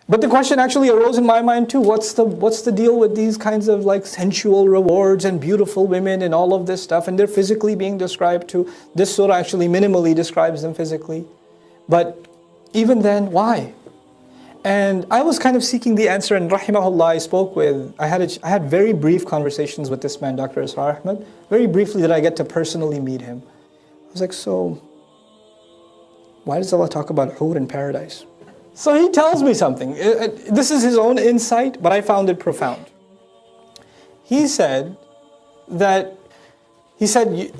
But the question actually arose in my mind too. What's the deal with these kinds of like sensual rewards and beautiful women and all of this stuff? And they're physically being described too. This surah actually minimally describes them physically. But even then, why? And I was kind of seeking the answer, and rahimahullah, I had very brief conversations with this man, Dr. Israr Ahmed. Very briefly did I get to personally meet him. I was like, so why does Allah talk about hur in paradise? So he tells me something. This is his own insight, but I found it profound. He said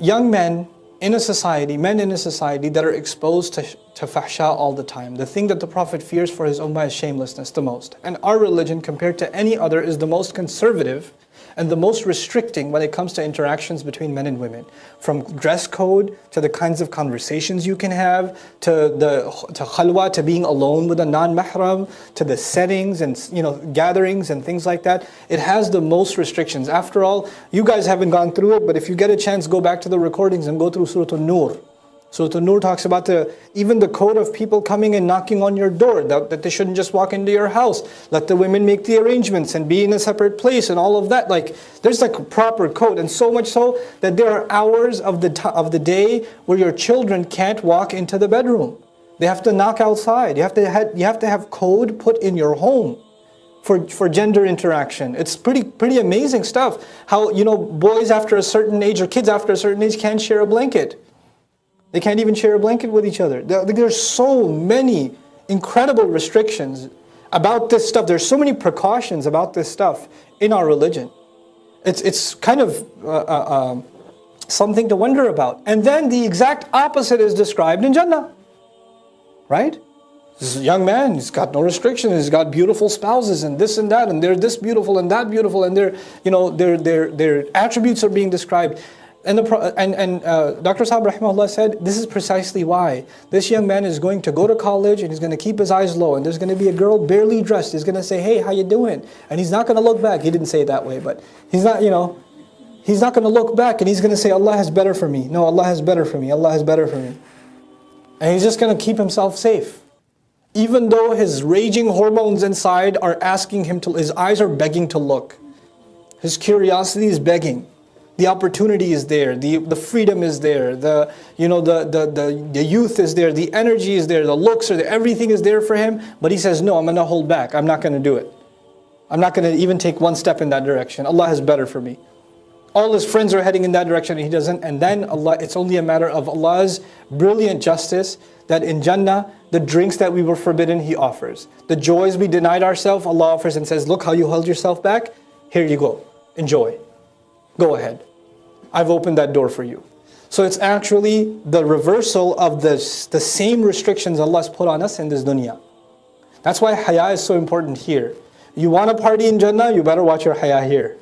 young men in a society that are exposed to fahsha all the time, the thing that the Prophet fears for his ummah is shamelessness the most. And our religion, compared to any other, is the most conservative and the most restricting when it comes to interactions between men and women. From dress code, to the kinds of conversations you can have, to khalwa, to being alone with a non-mahram, to the settings and gatherings and things like that. It has the most restrictions. After all, you guys haven't gone through it, but if you get a chance, go back to the recordings and go through Surah An-Nur. Surah An-Nur talks about even the code of people coming and knocking on your door, that they shouldn't just walk into your house. Let the women make the arrangements and be in a separate place and all of that. Like, there's like a proper code, and so much so that there are hours of the day where your children can't walk into the bedroom. They have to knock outside. You have to have code put in your home for gender interaction. It's pretty amazing stuff. How boys after a certain age or kids after a certain age can't share a blanket. They can't even share a blanket with each other. There's so many incredible restrictions about this stuff. There's so many precautions about this stuff in our religion. It's kind of something to wonder about. And then the exact opposite is described in Jannah, right? This is a young man, he's got no restrictions, he's got beautiful spouses and this and that, and they're this beautiful and that beautiful, and their attributes are being described. And Dr. Sahab rahimahullah said, this is precisely why. This young man is going to go to college and he's going to keep his eyes low, and there's going to be a girl barely dressed. He's going to say, hey, how you doing? And he's not going to look back. He didn't say it that way, but he's not going to look back, and he's going to say, Allah has better for me. No, Allah has better for me. Allah has better for me. And he's just going to keep himself safe. Even though his raging hormones inside are asking him to, his eyes are begging to look. His curiosity is begging. The opportunity is there, the freedom is there, the youth is there, the energy is there, the looks are there, everything is there for him. But he says, no, I'm going to hold back. I'm not going to do it. I'm not going to even take one step in that direction. Allah has better for me. All his friends are heading in that direction and he doesn't. And then it's only a matter of Allah's brilliant justice that in Jannah, the drinks that we were forbidden, He offers. The joys we denied ourselves, Allah offers and says, look how you held yourself back. Here you go. Enjoy. Go ahead. I've opened that door for you. So it's actually the reversal of the same restrictions Allah has put on us in this dunya. That's why haya is so important here. You want to party in Jannah, you better watch your haya here.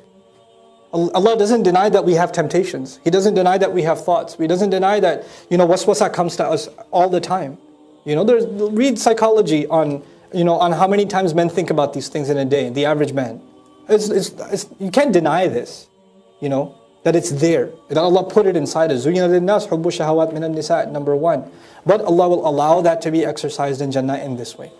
Allah doesn't deny that we have temptations. He doesn't deny that we have thoughts. He doesn't deny that, waswasa comes to us all the time. Read psychology on how many times men think about these things in a day, the average man. You can't deny this, that it's there. That Allah put it inside us. زُيِّنَ لِلنَّاسِ حُبُّ الشَّهَوَاتِ مِنَ النِّسَاءِ, number one. But Allah will allow that to be exercised in Jannah in this way.